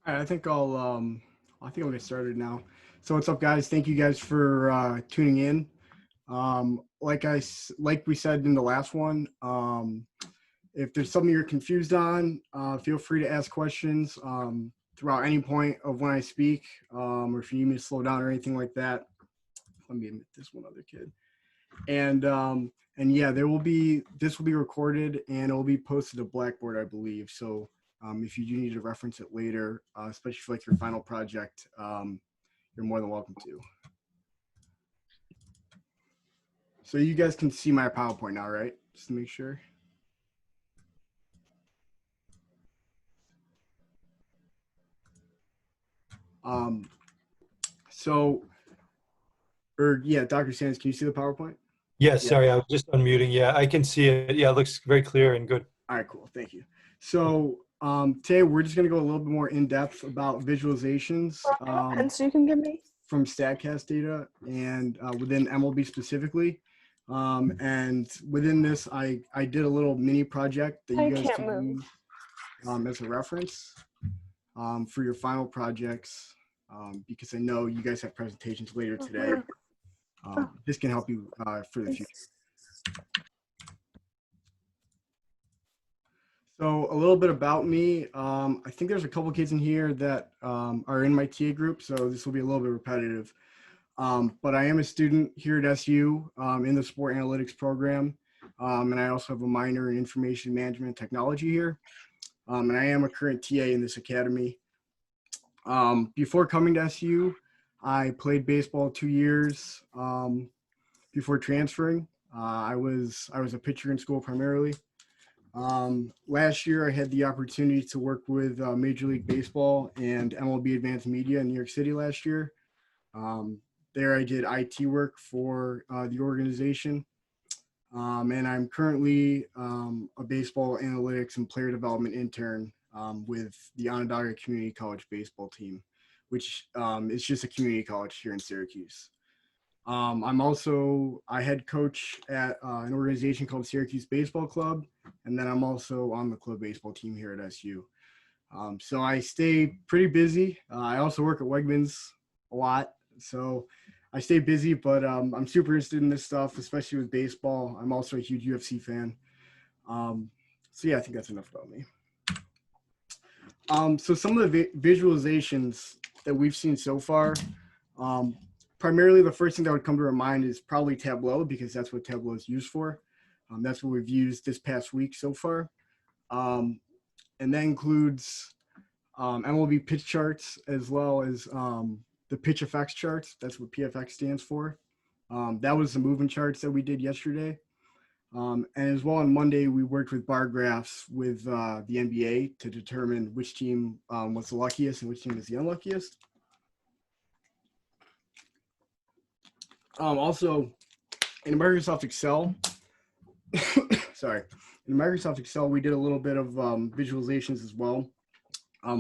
All right, I think I'll get started now. So what's up, guys? Thank you guys for tuning in. Like we said in the last one, if there's something you're confused on, feel free to ask questions throughout any point of when I speak, or if you need me to slow down or anything like that. Let me admit this one other kid. And yeah, this will be recorded and it will be posted to Blackboard, I believe. So if you do need to reference it later, especially for like your final project, you're more than welcome to. So you guys can see my PowerPoint now, right? Just to make sure. Um, so, or yeah, Dr. Sands, can you see the PowerPoint? Yes, Yeah. sorry, I was just unmuting. Yeah, I can see it. Yeah, it looks very clear and good. All right, cool. Thank you. So today we're just going to go a little bit more in depth about visualizations So you can give me. from StatCast data and within MLB specifically. And within this, I did a little mini project that you guys can use as a reference for your final projects, because I know you guys have presentations later today. This can help you for the future. So a little bit about me. I think there's a couple kids in here that are in my TA group, so this will be a little bit repetitive. But I am a student here at SU in the sport analytics program. And I also have a minor in information management technology here. And I am a current TA in this academy. Before coming to SU, I played baseball 2 years before transferring. I was a pitcher in school primarily. Last year, I had the opportunity to work with Major League Baseball and MLB Advanced Media in New York City last year. There I did IT work for the organization. And I'm currently a baseball analytics and player development intern with the Onondaga Community College baseball team, which is just a community college here in Syracuse. I head coach at an organization called Syracuse Baseball Club, and then I'm also on the club baseball team here at SU. So I stay pretty busy. I also work at Wegmans a lot, so I stay busy, but I'm super interested in this stuff, especially with baseball. I'm also a huge UFC fan. So yeah, I think that's enough about me. So some of the visualizations that we've seen so far, primarily the first thing that would come to our mind is probably Tableau, because that's what Tableau is used for. That's what we've used this past week so far. And that includes MLB pitch charts as well as the pitch effects charts. That's what PFX stands for. That was the movement charts that we did yesterday. And as well on Monday, we worked with bar graphs with the NBA to determine which team was the luckiest and which team was the unluckiest. Also, in Microsoft Excel, sorry, in Microsoft Excel, we did a little bit of visualizations as well.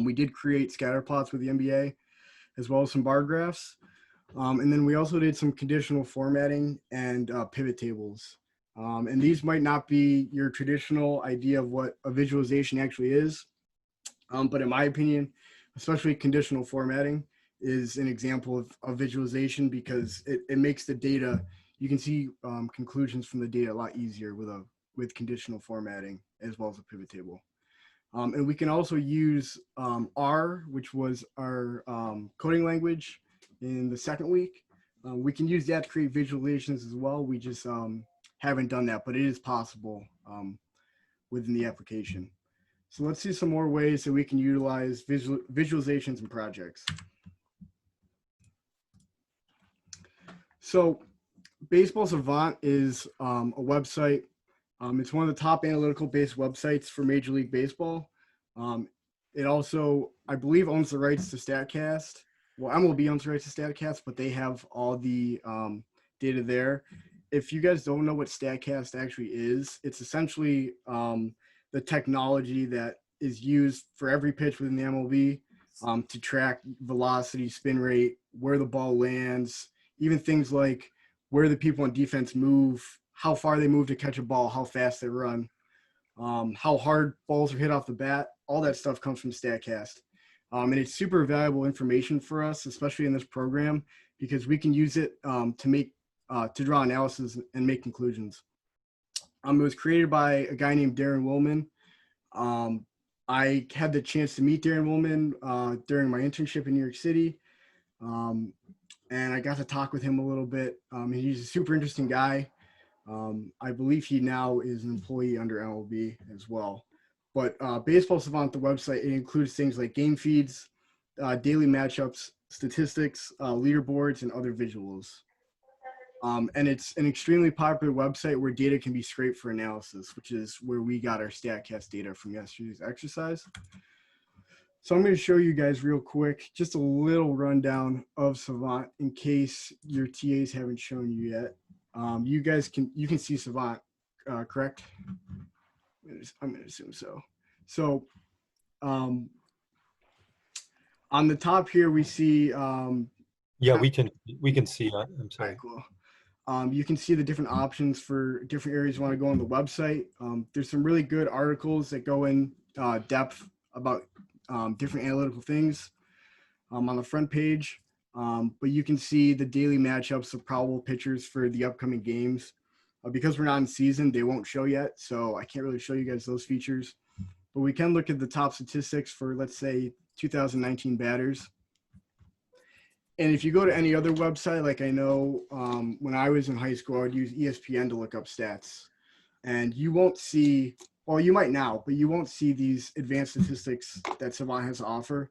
We did create scatter plots with the NBA, as well as some bar graphs. And then we also did some conditional formatting and pivot tables. And these might not be your traditional idea of what a visualization actually is. But in my opinion, especially conditional formatting is an example of visualization, because it makes the data, you can see conclusions from the data a lot easier with conditional formatting as well as a pivot table. And we can also use R, which was our coding language in the second week. We can use that to create visualizations as well. We just haven't done that, but it is possible within the application. So let's see some more ways that we can utilize visualizations in projects. So Baseball Savant is a website. It's one of the top analytical-based websites for Major League Baseball. It also, I believe, owns the rights to StatCast. Well, MLB owns the rights to StatCast, but they have all the data there. If you guys don't know what StatCast actually is, it's essentially the technology that is used for every pitch within the MLB to track velocity, spin rate, where the ball lands, even things like where the people on defense move, how far they move to catch a ball, how fast they run, how hard balls are hit off the bat. All that stuff comes from StatCast. And it's super valuable information for us, especially in this program, because we can use it to draw analysis and make conclusions. It was created by a guy named Darren Willman. I had the chance to meet Darren Willman during my internship in New York City, and I got to talk with him a little bit. He's a super interesting guy. I believe he now is an employee under MLB as well. But Baseball Savant, the website, it includes things like game feeds, daily matchups, statistics, leaderboards, and other visuals. And it's an extremely popular website where data can be scraped for analysis, which is where we got our StatCast data from yesterday's exercise. So I'm going to show you guys real quick, just a little rundown of Savant in case your TAs haven't shown you yet. You can see Savant, correct? I'm going to assume so. So on the top here, we see. Yeah, we can see that. I'm sorry. Right, cool. You can see the different options for different areas you want to go on the website. There's some really good articles that go in depth about different analytical things on the front page. But you can see the daily matchups of probable pitchers for the upcoming games. Because we're not in season, they won't show yet, so I can't really show you guys those features. But we can look at the top statistics for, let's say, 2019 batters. And if you go to any other website, like I know when I was in high school, I would use ESPN to look up stats. And you won't see, well, you might now, but you won't see these advanced statistics that Savant has to offer,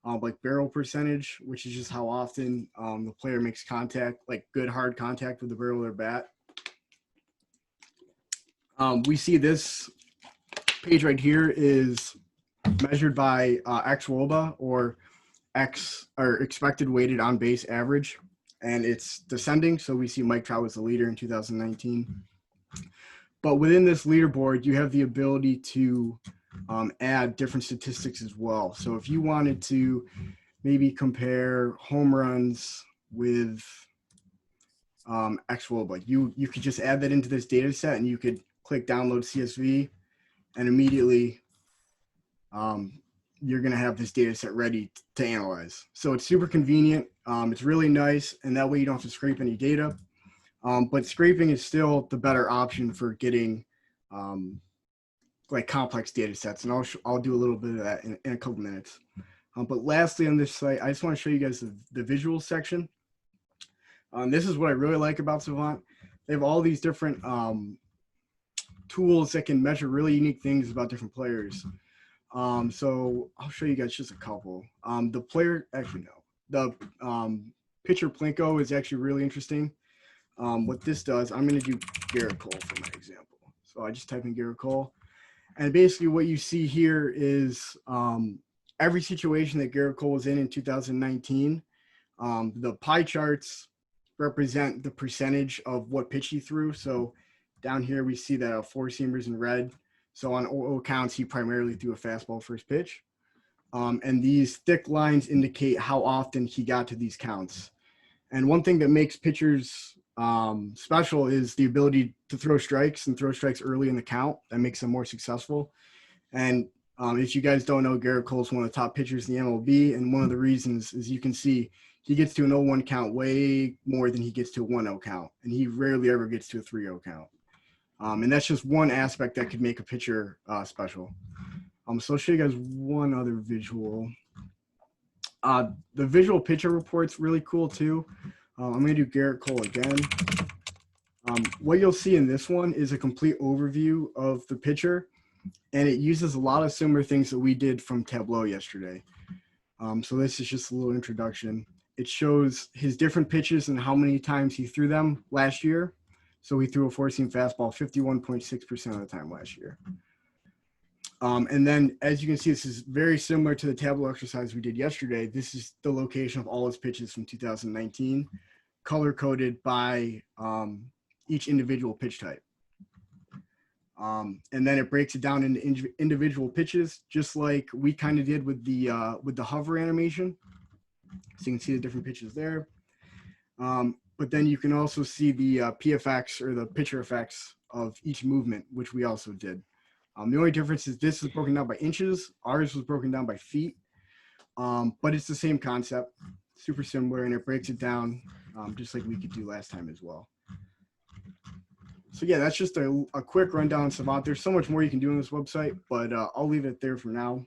like barrel percentage, which is just how often the player makes contact, like good hard contact with the barrel of their bat. We see this page right here is measured by xwOBA, or expected weighted on base average, and it's descending. So we see Mike Trout was the leader in 2019. But within this leaderboard, you have the ability to add different statistics as well. So if you wanted to maybe compare home runs with xwOBA, you could just add that into this data set, and you could click download CSV, and immediately you're going to have this data set ready to analyze. So it's super convenient. It's really nice, and that way you don't have to scrape any data. But scraping is still the better option for getting like complex data sets, and I'll do a little bit of that in a couple minutes. But lastly on this site, I just want to show you guys the visual section. This is what I really like about Savant. They have all these different tools that can measure really unique things about different players. So I'll show you guys just a couple. The pitcher Plinko is actually really interesting. What this does, I'm going to do Garrett Cole for my example. So I just type in Garrett Cole, and basically what you see here is every situation that Garrett Cole was in 2019. The pie charts represent the percentage of what pitch he threw. So down here we see that four seamers in red. So on all counts, he primarily threw a fastball first pitch. And these thick lines indicate how often he got to these counts. And one thing that makes pitchers special is the ability to throw strikes and throw strikes early in the count. That makes them more successful. And if you guys don't know, Garrett Cole is one of the top pitchers in the MLB. And one of the reasons is you can see he gets to an 0-1 count way more than he gets to a 1-0 count. And he rarely ever gets to a 3-0 count. And that's just one aspect that could make a pitcher special. So I'll show you guys one other visual. The visual pitcher report's really cool too. I'm going to do Garrett Cole again. What you'll see in this one is a complete overview of the pitcher, and it uses a lot of similar things that we did from Tableau yesterday. So this is just a little introduction. It shows his different pitches and how many times he threw them last year. So he threw a four-seam fastball 51.6% of the time last year. And then, as you can see, this is very similar to the Tableau exercise we did yesterday. This is the location of all his pitches from 2019, color-coded by each individual pitch type. And then it breaks it down into individual pitches, just like we kind of did with the hover animation. So you can see the different pitches there. But then you can also see the PFX, or the pitcher effects of each movement, which we also did. The only difference is this is broken down by inches. Ours was broken down by feet. But it's the same concept, super similar, and it breaks it down just like we could do last time as well. So yeah, that's just a quick rundown of Savant. There's so much more you can do on this website, but I'll leave it there for now.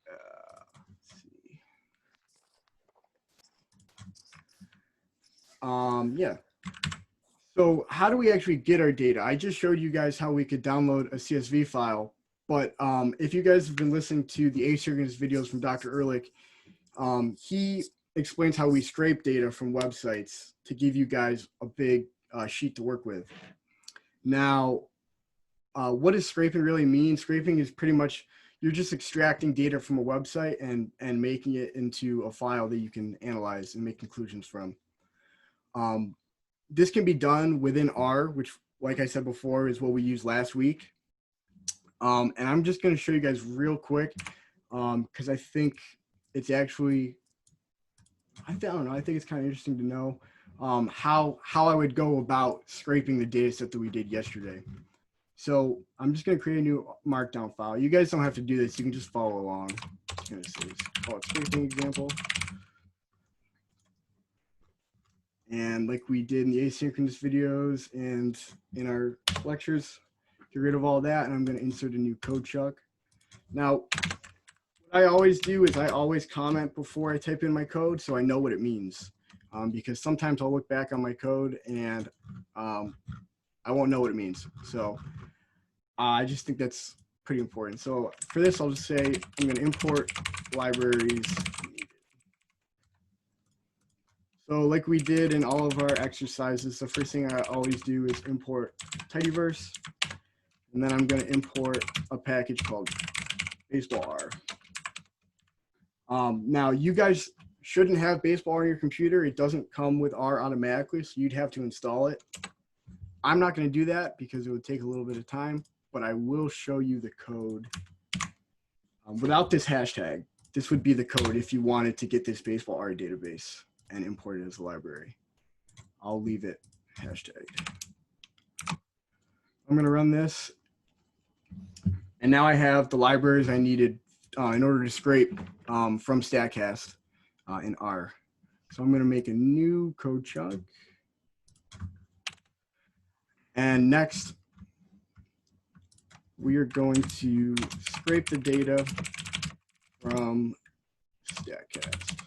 Let's see. Yeah. So how do we actually get our data? I just showed you guys how we could download a CSV file, but if you guys have been listening to the asynchronous videos from Dr. Ehrlich, he explains how we scrape data from websites to give you guys a big sheet to work with. Now, what does scraping really mean? Scraping is pretty much, you're just extracting data from a website and making it into a file that you can analyze and make conclusions from. This can be done within R, which, like I said before, is what we used last week. And I'm just going to show you guys real quick because I think it's actually, I don't know, I think it's kind of interesting to know how I would go about scraping the data set that we did yesterday. So I'm just going to create a new markdown file. You guys don't have to do this. You can just follow along. I'm going to say, call it scraping example. And like we did in the asynchronous videos and in our lectures, get rid of all that. And I'm going to insert a new code chunk. Now, what I always do is I always comment before I type in my code so I know what it means. Because sometimes I'll look back on my code and I won't know what it means. So I just think that's pretty important. So for this, I'll just say I'm going to import libraries. So like we did in all of our exercises, the first thing I always do is import tidyverse. And then I'm going to import a package called baseball R. Now, you guys shouldn't have baseball on your computer. It doesn't come with R automatically, so you'd have to install it. I'm not going to do that because it would take a little bit of time, but I will show you the code. Without this hashtag, this would be the code if you wanted to get this baseball R database and import it as a library. I'll leave it hashtag. I'm going to run this. And now I have the libraries I needed in order to scrape from StatCast in R. So I'm going to make a new code chunk. And next, we are going to scrape the data from StatCast.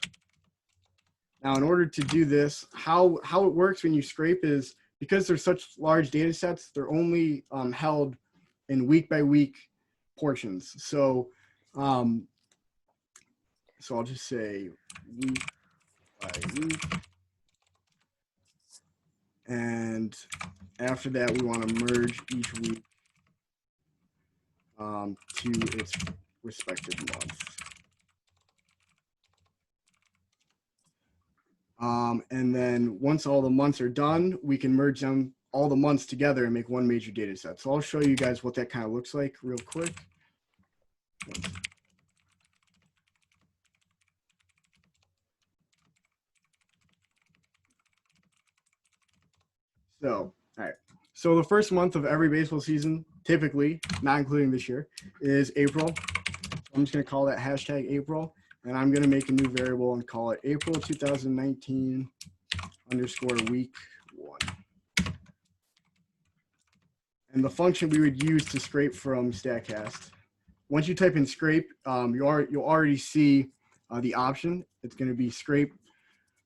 Now, in order to do this, how it works when you scrape is because they're such large data sets, they're only held in week by week portions. So, so I'll just say week by week. And after that, we want to merge each week to its respective month. And then once all the months are done, we can merge them all the months together and make one major data set. So I'll show you guys what that kind of looks like real quick. So, all right. So the first month of every baseball season, typically, not including this year, is April. I'm just going to call that hashtag April. And I'm going to make a new variable and call it April 2019 underscore week 1. And the function we would use to scrape from StatCast. Once you type in scrape, you'll already see the option. It's going to be scrape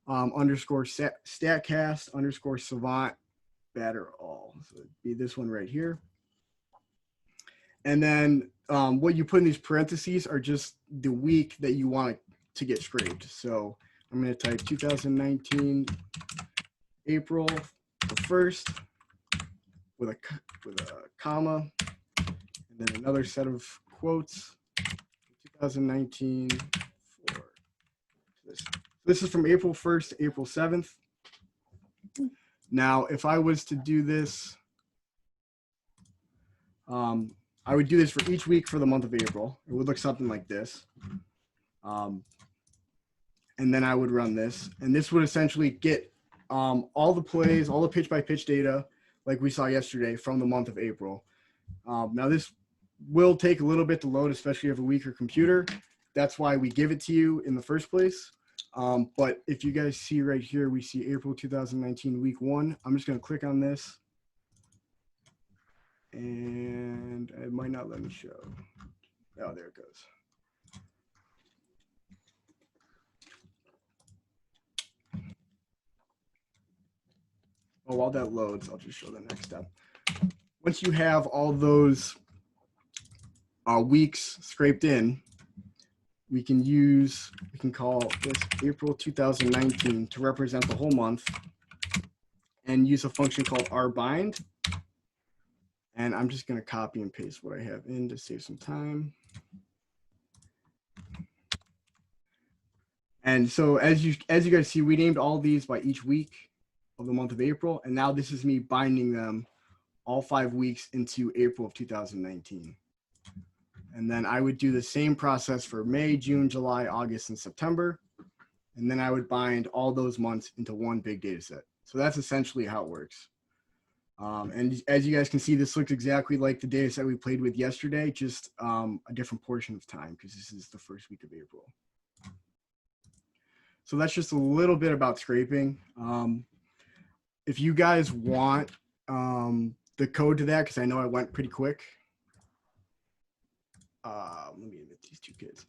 underscore StatCast underscore savant batter all. So it'd be this one right here. And then what you put in these parentheses are just the week that you want it to get scraped. So I'm going to type 2019 April the 1st with a comma, and then another set of quotes. 2019 for this. This is from April 1st to April 7th. Now, if I was to do this, I would do this for each week for the month of April. It would look something like this. And then I would run this. And this would essentially get all the plays, all the pitch-by-pitch data, like we saw yesterday, from the month of April. Now, this will take a little bit to load, especially if you have a weaker computer. that's why we give it to you in the first place. But if you guys see right here, we see April 2019 week 1. I'm just going to click on this, and it might not let me show. Oh, there it goes. Oh, while that loads, I'll just show the next step. Once you have all those weeks scraped in, we can call this April 2019 to represent the whole month and use a function called rbind. And I'm just going to copy and paste what I have in to save some time. And so as you guys see, we named all these by each week of the month of April. And now this is me binding them all 5 weeks into April of 2019. And then I would do the same process for May, June, July, August, and September. And then I would bind all those months into one big data set. So that's essentially how it works. And as you guys can see, this looks exactly like the data set we played with yesterday, just a different portion of time because this is the first week of April. So that's just a little bit about scraping. If you guys want the code to that, because I know I went pretty quick. Let me admit these two kids.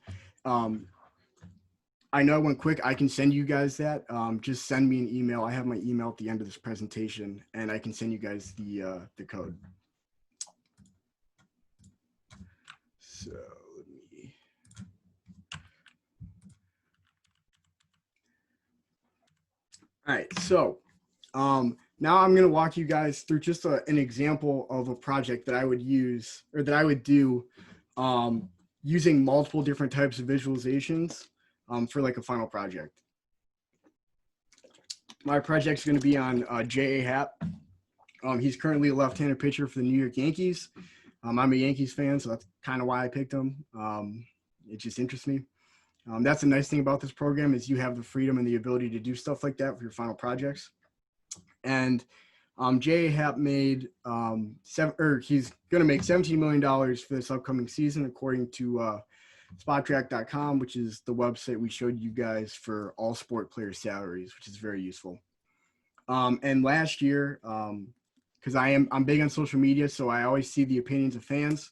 I know I went quick. I can send you guys that. Just send me an email. I have my email at the end of this presentation, and I can send you guys the code. So let me. All right. So now I'm going to walk you guys through just an example of a project that I would use or that I would do using multiple different types of visualizations. For like a final project. My project's going to be on J.A. Happ. He's currently a left-handed pitcher for the New York Yankees. I'm a Yankees fan, so that's kind of why I picked him. It just interests me. That's the nice thing about this program is you have the freedom and the ability to do stuff like that for your final projects. And J.A. Happ made he's going to make $17 million for this upcoming season, according to spottrack.com, which is the website we showed you guys for all sport player salaries, which is very useful. And last year, because I'm big on social media, so I always see the opinions of fans.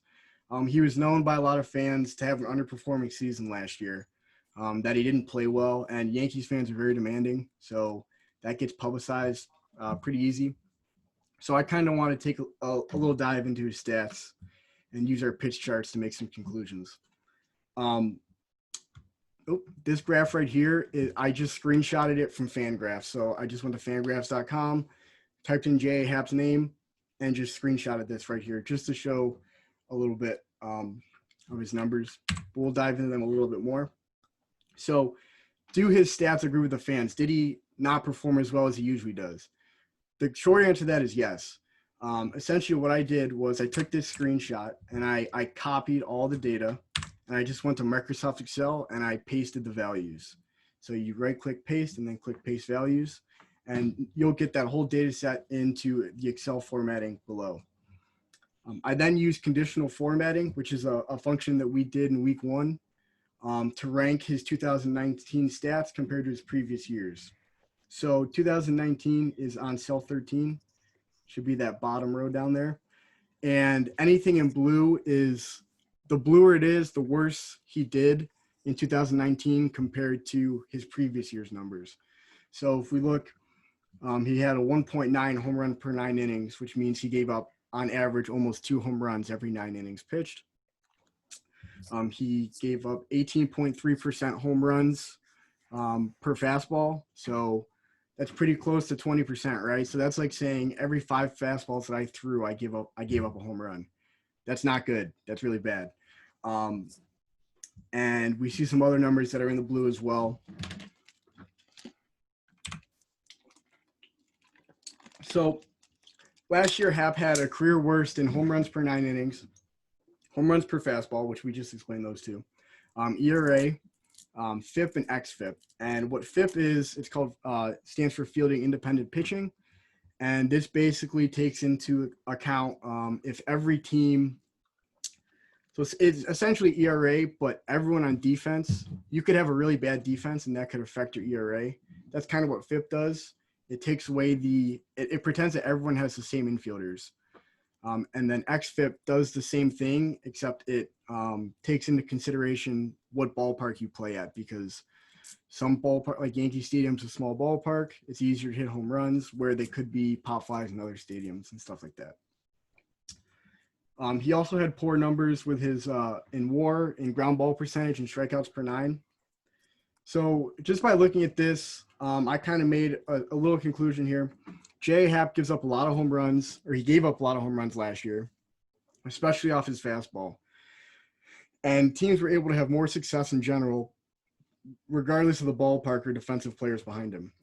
He was known by a lot of fans to have an underperforming season last year, that he didn't play well, and Yankees fans are very demanding, so that gets publicized pretty easy. So I kind of want to take a little dive into his stats and use our pitch charts to make some conclusions. This graph right here, I just screenshotted it from Fangraphs. So I just went to fangraphs.com, typed in J.A. Happ's name, and just screenshotted this right here just to show a little bit of his numbers. But we'll dive into them a little bit more. So do his stats agree with the fans? Did he not perform as well as he usually does? The short answer to that is yes. Essentially what I did was I took this screenshot and I copied all the data. And I just went to Microsoft Excel and I pasted the values. So you right click paste and then click paste values, and you'll get that whole data set into the Excel formatting below. I then used conditional formatting, which is a function that we did in week 1 to rank his 2019 stats compared to his previous years. So 2019 is on cell 13, should be that bottom row down there. And anything in blue is, the bluer it is, the worse he did in 2019 compared to his previous year's numbers. So if we look, he had a 1.9 home run per 9 innings, which means he gave up on average almost 2 home runs every 9 innings pitched. He gave up 18.3% home runs per fastball. So that's pretty close to 20%, right? So that's like saying every 5 fastballs that I threw, I gave up a home run. That's not good. That's really bad. And we see some other numbers that are in the blue as well. So last year, Happ had a career worst in home runs per 9 innings, home runs per fastball, which we just explained those two, ERA, FIP, and xFIP. And what FIP is, it's called, stands for fielding independent pitching. And this basically takes into account if every team, So it's essentially ERA, but everyone on defense, you could have a really bad defense and that could affect your ERA. That's kind of what FIP does. It takes away it pretends that everyone has the same infielders. And then XFIP does the same thing, except it takes into consideration what ballpark you play at, because some ballpark, like Yankee Stadium's a small ballpark. It's easier to hit home runs where they could be pop flies in other stadiums and stuff like that. He also had poor numbers with his in WAR, in ground ball percentage, and strikeouts per 9. So just by looking at this, I kind of made a little conclusion here. J.A. Happ gives up a lot of home runs, or he gave up a lot of home runs last year, especially off his fastball. And teams were able to have more success in general, regardless of the ballpark or defensive players behind him.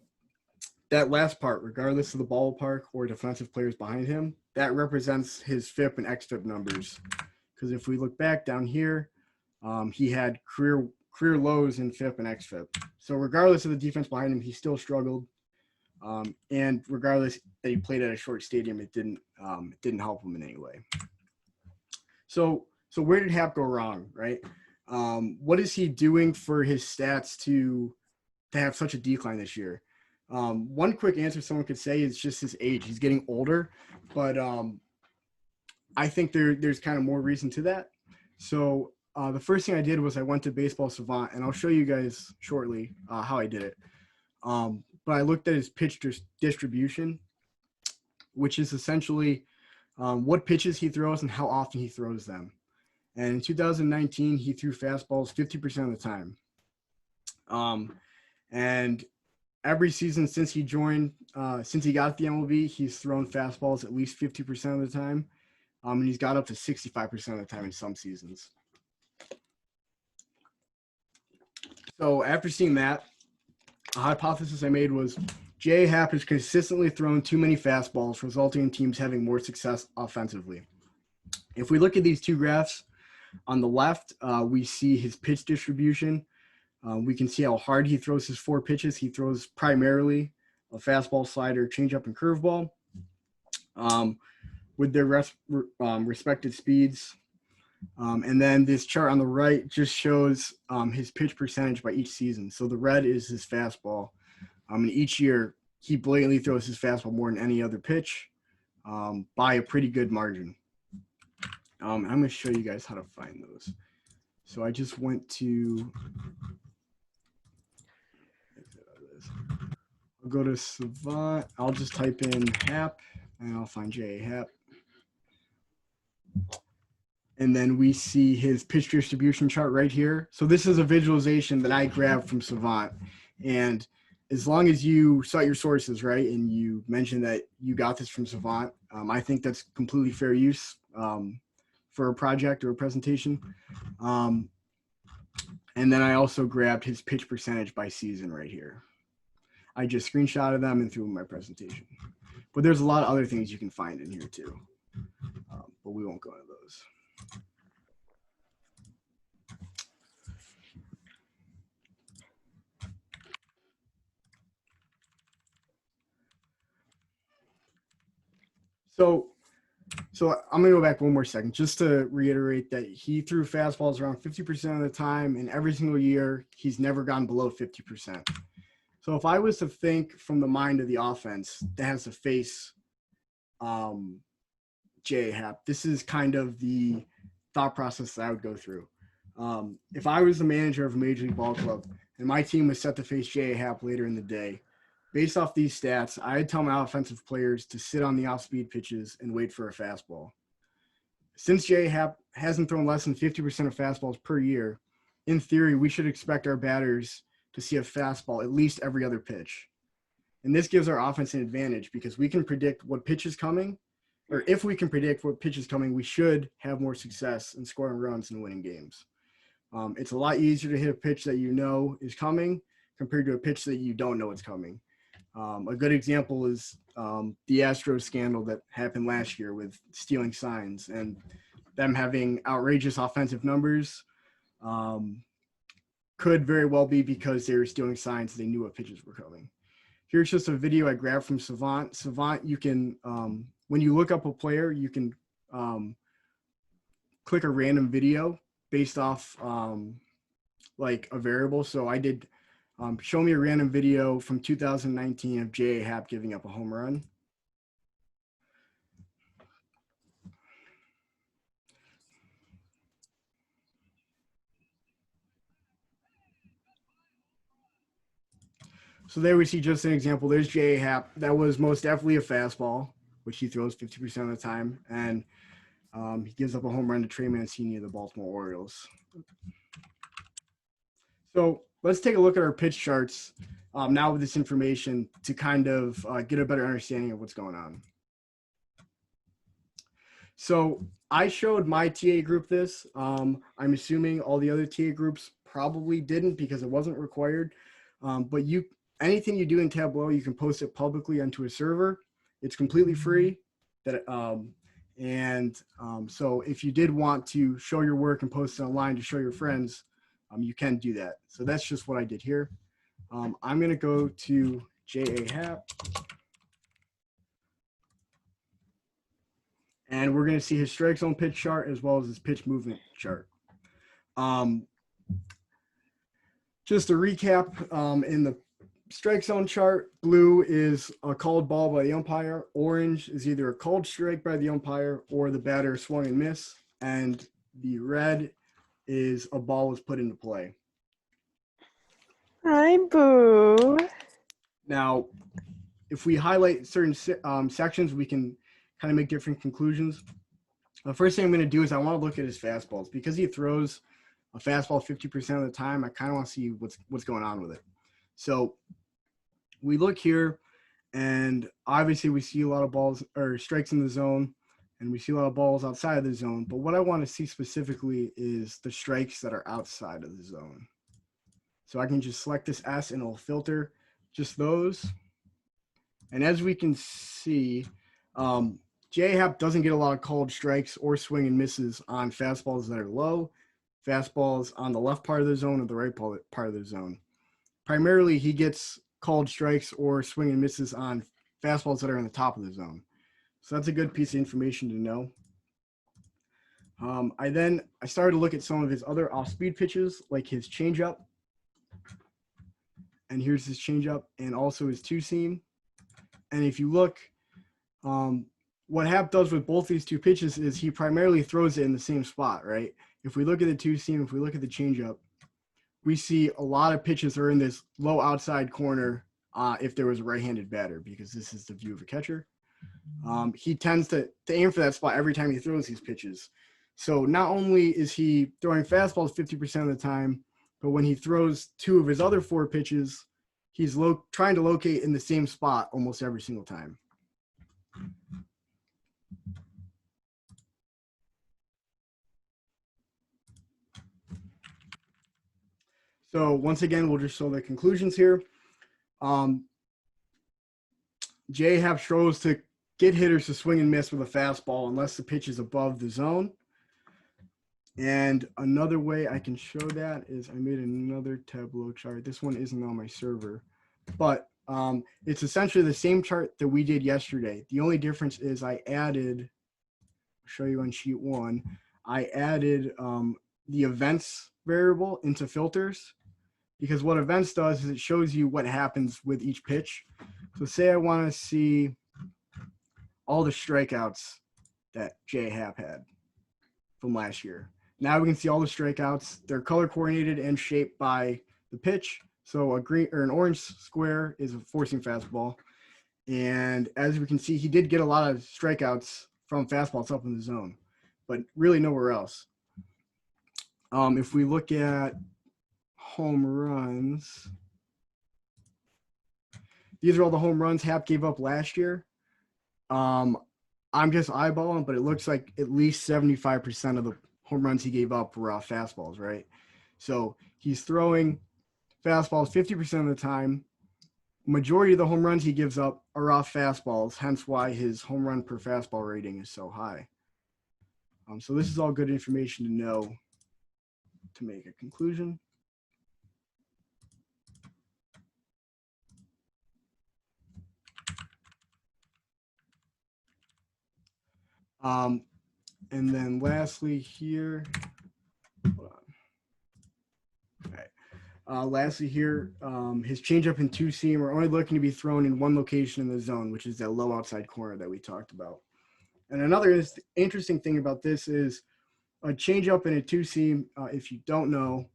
That last part, regardless of the ballpark or defensive players behind him, that represents his FIP and XFIP numbers. Because if we look back down here, he had career lows in FIP and XFIP. So regardless of the defense behind him, he still struggled. And regardless that he played at a short stadium, it didn't help him in any way. So where did Happ go wrong, right? What is he doing for his stats to have such a decline this year? One quick answer someone could say is just his age. He's getting older, but I think there's kind of more reason to that. So the first thing I did was I went to Baseball Savant, and I'll show you guys shortly how I did it. But I looked at his pitch distribution, which is essentially what pitches he throws and how often he throws them. And in 2019, he threw fastballs 50% of the time. And every season since he joined, since he got the MLB, he's thrown fastballs at least 50% of the time. And he's got up to 65% of the time in some seasons. So after seeing that, a hypothesis I made was J.A. Happ has consistently thrown too many fastballs, resulting in teams having more success offensively. If we look at these two graphs, on the left, we see his pitch distribution. We can see how hard he throws his 4 pitches. He throws primarily a fastball, slider, changeup, and curveball with their respective speeds. And then this chart on the right just shows his pitch percentage by each season. So the red is his fastball. And each year, he blatantly throws his fastball more than any other pitch by a pretty good margin. I'm going to show you guys how to find those. So I just went to – I'll go to Savant. I'll just type in Happ, and I'll find J.A. Happ. And then we see his pitch distribution chart right here. So this is a visualization that I grabbed from Savant. And as long as you cite your sources, right, and you mention that you got this from Savant, I think that's completely fair use for a project or a presentation. And then I also grabbed his pitch percentage by season right here. I just screenshotted them and threw in my presentation. But there's a lot of other things you can find in here too. But we won't go into those. So I'm going to go back one more second just to reiterate that he threw fastballs around 50% of the time, and every single year he's never gone below 50%. So if I was to think from the mind of the offense that has to face J.A. Happ, this is kind of the thought process that I would go through. If I was the manager of a Major League Ball club and my team was set to face J.A. Happ later in the day, based off these stats, I'd tell my offensive players to sit on the off-speed pitches and wait for a fastball. Since J.A. Happ hasn't thrown less than 50% of fastballs per year, in theory, we should expect our batters to see a fastball at least every other pitch. And this gives our offense an advantage because we can predict what pitch is coming, or if we can predict what pitch is coming, we should have more success in scoring runs and winning games. It's a lot easier to hit a pitch that you know is coming compared to a pitch that you don't know is coming. A good example is the Astros scandal that happened last year with stealing signs and them having outrageous offensive numbers. Could very well be because they were stealing signs. They knew what pitches were coming. Here's just a video I grabbed from Savant. Savant, you can, when you look up a player, you can click a random video based off like a variable. So I did show me a random video from 2019 of J.A. Happ giving up a home run. So there we see just an example. There's J.A. Happ. That was most definitely a fastball, which he throws 50% of the time. And he gives up a home run to Trey Mancini of the Baltimore Orioles. So let's take a look at our pitch charts now with this information to kind of get a better understanding of what's going on. So I showed my TA group this. I'm assuming all the other TA groups probably didn't because it wasn't required. But anything you do in Tableau, you can post it publicly onto a server. It's completely free. So if you did want to show your work and post it online to show your friends, you can do that. So that's just what I did here. I'm going to go to J.A. Happ. And we're going to see his strike zone pitch chart as well as his pitch movement chart. Just to recap, in the strike zone chart, blue is a called ball by the umpire. Orange is either a called strike by the umpire or the batter swung and miss. And the red is a ball was put into play. Hi, Boo. Now, if we highlight certain sections, we can kind of make different conclusions. The first thing I'm going to do is I want to look at his fastballs. Because he throws a fastball 50% of the time, I kind of want to see what's going on with it. So we look here, and obviously we see a lot of balls or strikes in the zone, and we see a lot of balls outside of the zone. But what I want to see specifically is the strikes that are outside of the zone. So I can just select this S and it'll filter just those. And as we can see, J.A. Happ doesn't get a lot of called strikes or swing and misses on fastballs that are low, fastballs on the left part of the zone or the right part of the zone. Primarily, he gets called strikes or swing and misses on fastballs that are in the top of the zone. So that's a good piece of information to know. I started to look at some of his other off-speed pitches, like his changeup. And here's his changeup and also his two-seam. And if you look, what Happ does with both these two pitches is he primarily throws it in the same spot, right? If we look at the two-seam, if we look at the changeup, we see a lot of pitches are in this low outside corner if there was a right-handed batter, because this is the view of a catcher. He tends to aim for that spot every time he throws these pitches. So not only is he throwing fastballs 50% of the time, but when he throws two of his other four pitches, he's trying to locate in the same spot almost every single time. So once again, we'll just show the conclusions here. J.A. Happ struggles to get hitters to swing and miss with a fastball unless the pitch is above the zone. And another way I can show that is I made another Tableau chart. This one isn't on my server, but it's essentially the same chart that we did yesterday. The only difference is I added, I'll show you on sheet 1, I added the events variable into filters, because what events does is it shows you what happens with each pitch. So say I want to see all the strikeouts that J.A. Happ had from last year. Now we can see all the strikeouts. They're color coordinated and shaped by the pitch. So a green or an orange square is a four-seam fastball. And as we can see, he did get a lot of strikeouts from fastballs up in the zone, but really nowhere else. If we look at home runs, these are all the home runs Happ gave up last year. I'm just eyeballing, but it looks like at least 75% of the home runs he gave up were off fastballs, right? So he's throwing fastballs 50% of the time. Majority of the home runs he gives up are off fastballs, hence why his home run per fastball rating is so high. So this is all good information to know to make a conclusion. And then lastly here, hold on. All right. Lastly here, his changeup and two seam are only looking to be thrown in one location in the zone, which is that low outside corner that we talked about. And another interesting thing about this is a changeup and a two seam. If you don't know,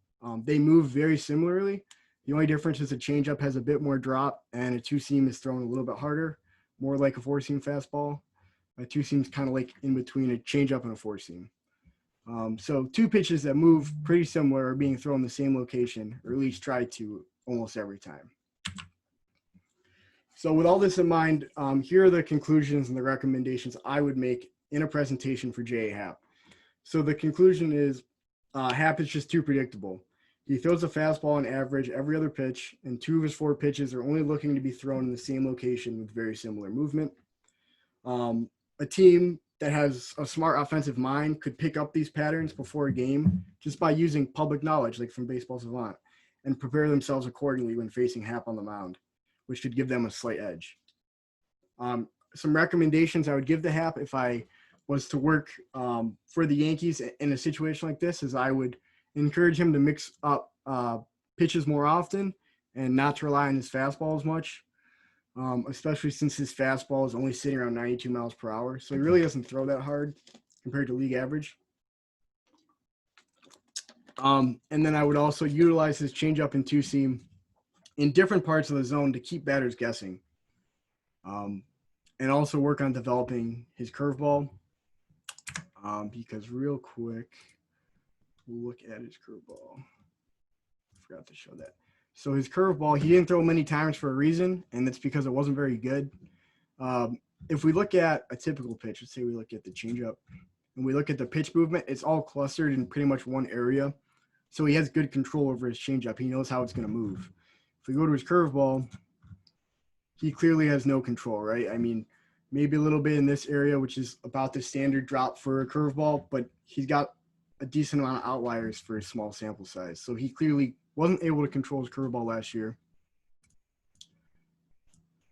they move very similarly. The only difference is a changeup has a bit more drop, and a two seam is thrown a little bit harder, more like a four seam fastball. A two seam is kind of like in between a changeup and a four seam. So two pitches that move pretty similar are being thrown in the same location, or at least try to almost every time. So with all this in mind, here are the conclusions and the recommendations I would make in a presentation for J.A. Happ. So the conclusion is Happ is just too predictable. He throws a fastball on average every other pitch, and two of his four pitches are only looking to be thrown in the same location with very similar movement. A team that has a smart offensive mind could pick up these patterns before a game just by using public knowledge, like from Baseball Savant, and prepare themselves accordingly when facing Happ on the mound, which could give them a slight edge. Some recommendations I would give to Happ if I was to work for the Yankees in a situation like this is I would encourage him to mix up pitches more often and not to rely on his fastball as much. Especially since his fastball is only sitting around 92 miles per hour. So he really doesn't throw that hard compared to league average. And then I would also utilize his changeup and two seam in different parts of the zone to keep batters guessing. And also work on developing his curveball. Because real quick, we'll look at his curveball. I forgot to show that. So his curveball, he didn't throw many times for a reason, and that's because it wasn't very good. If we look at a typical pitch, let's say we look at the changeup, and we look at the pitch movement, it's all clustered in pretty much one area. So he has good control over his changeup. He knows how it's going to move. If we go to his curveball, he clearly has no control, right? I mean, maybe a little bit in this area, which is about the standard drop for a curveball, but he's got a decent amount of outliers for a small sample size. So he clearly wasn't able to control his curveball last year.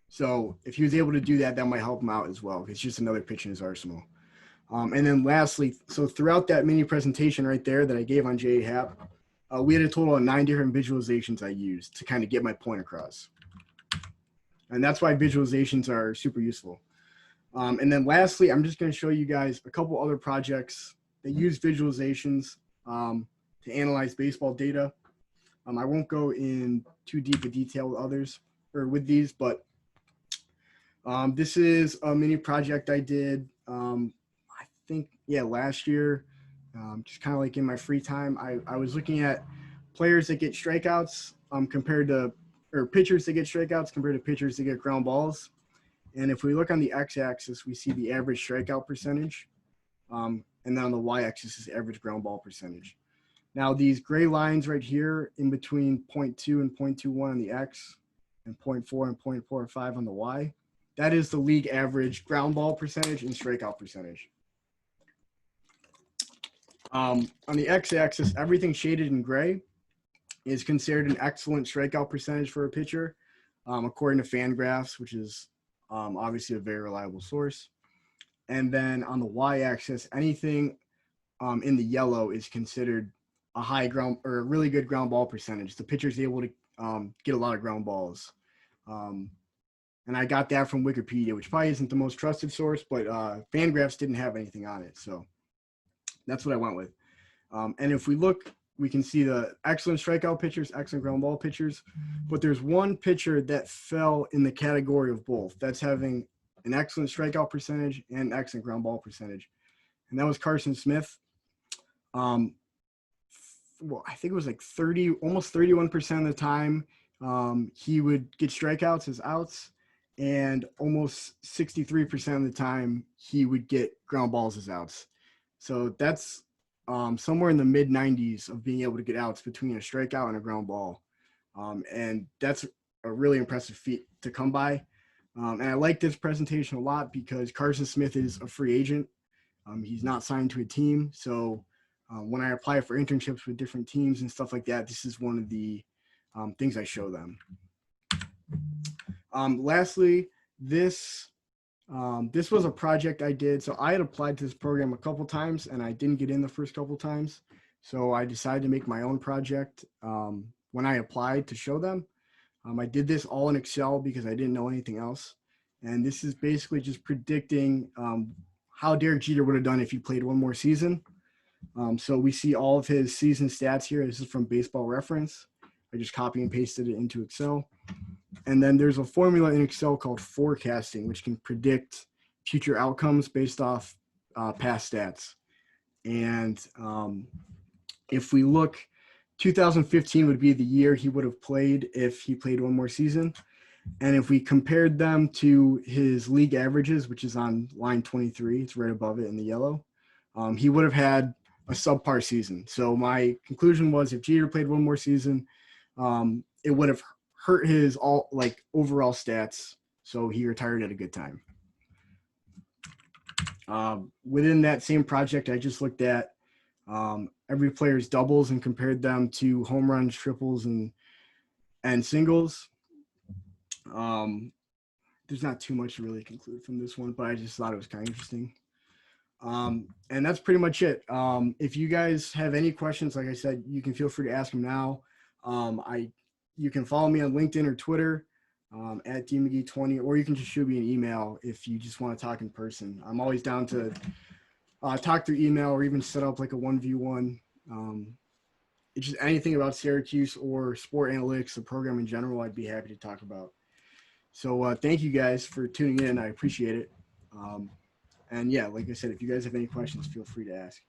So if he was able to do that, that might help him out as well. It's just another pitch in his arsenal. And then lastly, so throughout that mini presentation right there that I gave on J.A. Happ, we had a total of 9 different visualizations I used to kind of get my point across. And that's why visualizations are super useful. And then lastly, I'm just going to show you guys a couple other projects that use visualizations to analyze baseball data. I won't go in too deep a detail with others or with these, but this is a mini project I did, I think, last year, just kind of like in my free time. I was looking at players that get strikeouts or pitchers that get strikeouts compared to pitchers that get ground balls. And if we look on the x-axis, we see the average strikeout percentage. And then on the y-axis is average ground ball percentage. Now, these gray lines right here in between 0.2 and 0.21 on the X and 0.4 and 0.45 on the Y, that is the league average ground ball percentage and strikeout percentage. On the X-axis, everything shaded in gray is considered an excellent strikeout percentage for a pitcher, according to Fangraphs, which is obviously a very reliable source. And then on the Y-axis, anything in the yellow is considered a high ground or a really good ground ball percentage. The pitcher is able to get a lot of ground balls. And I got that from Wikipedia, which probably isn't the most trusted source, but Fangraphs didn't have anything on it. So that's what I went with. And if we look, we can see the excellent strikeout pitchers, excellent ground ball pitchers, but there's one pitcher that fell in the category of both. That's having an excellent strikeout percentage and excellent ground ball percentage. And that was Carson Smith. Well, I think it was like almost 31% of the time he would get strikeouts as outs, and almost 63% of the time he would get ground balls as outs. So that's somewhere in the mid 90s of being able to get outs between a strikeout and a ground ball. And that's a really impressive feat to come by. And I like this presentation a lot because Carson Smith is a free agent. He's not signed to a team. So when I apply for internships with different teams and stuff like that, this is one of the things I show them. Lastly, this This was a project I did. So I had applied to this program a couple times and I didn't get in the first couple times. So I decided to make my own project when I applied to show them. I did this all in Excel because I didn't know anything else. And this is basically just predicting how Derek Jeter would have done if he played one more season. So we see all of his season stats here. This is from Baseball Reference. I just copy and pasted it into Excel. And then there's a formula in Excel called forecasting, which can predict future outcomes based off past stats. And if we look, 2015 would be the year he would have played if he played one more season. And if we compared them to his league averages, which is on line 23, it's right above it in the yellow, he would have had a subpar season. So my conclusion was if Jeter played one more season, it would have hurt his overall stats. So he retired at a good time. Within that same project, I just looked at every player's doubles and compared them to home runs, triples, and singles. There's not too much to really conclude from this one, but I just thought it was kind of interesting. And that's pretty much it. If you guys have any questions, like I said, you can feel free to ask them now. You can follow me on LinkedIn or Twitter at dmcgee20, or you can just shoot me an email if you just want to talk in person. I'm always down to talk through email or even set up like a 1v1. It's just anything about Syracuse or sport analytics, the program in general, I'd be happy to talk about. So thank you guys for tuning in. I appreciate it. And yeah, like I said, if you guys have any questions, feel free to ask.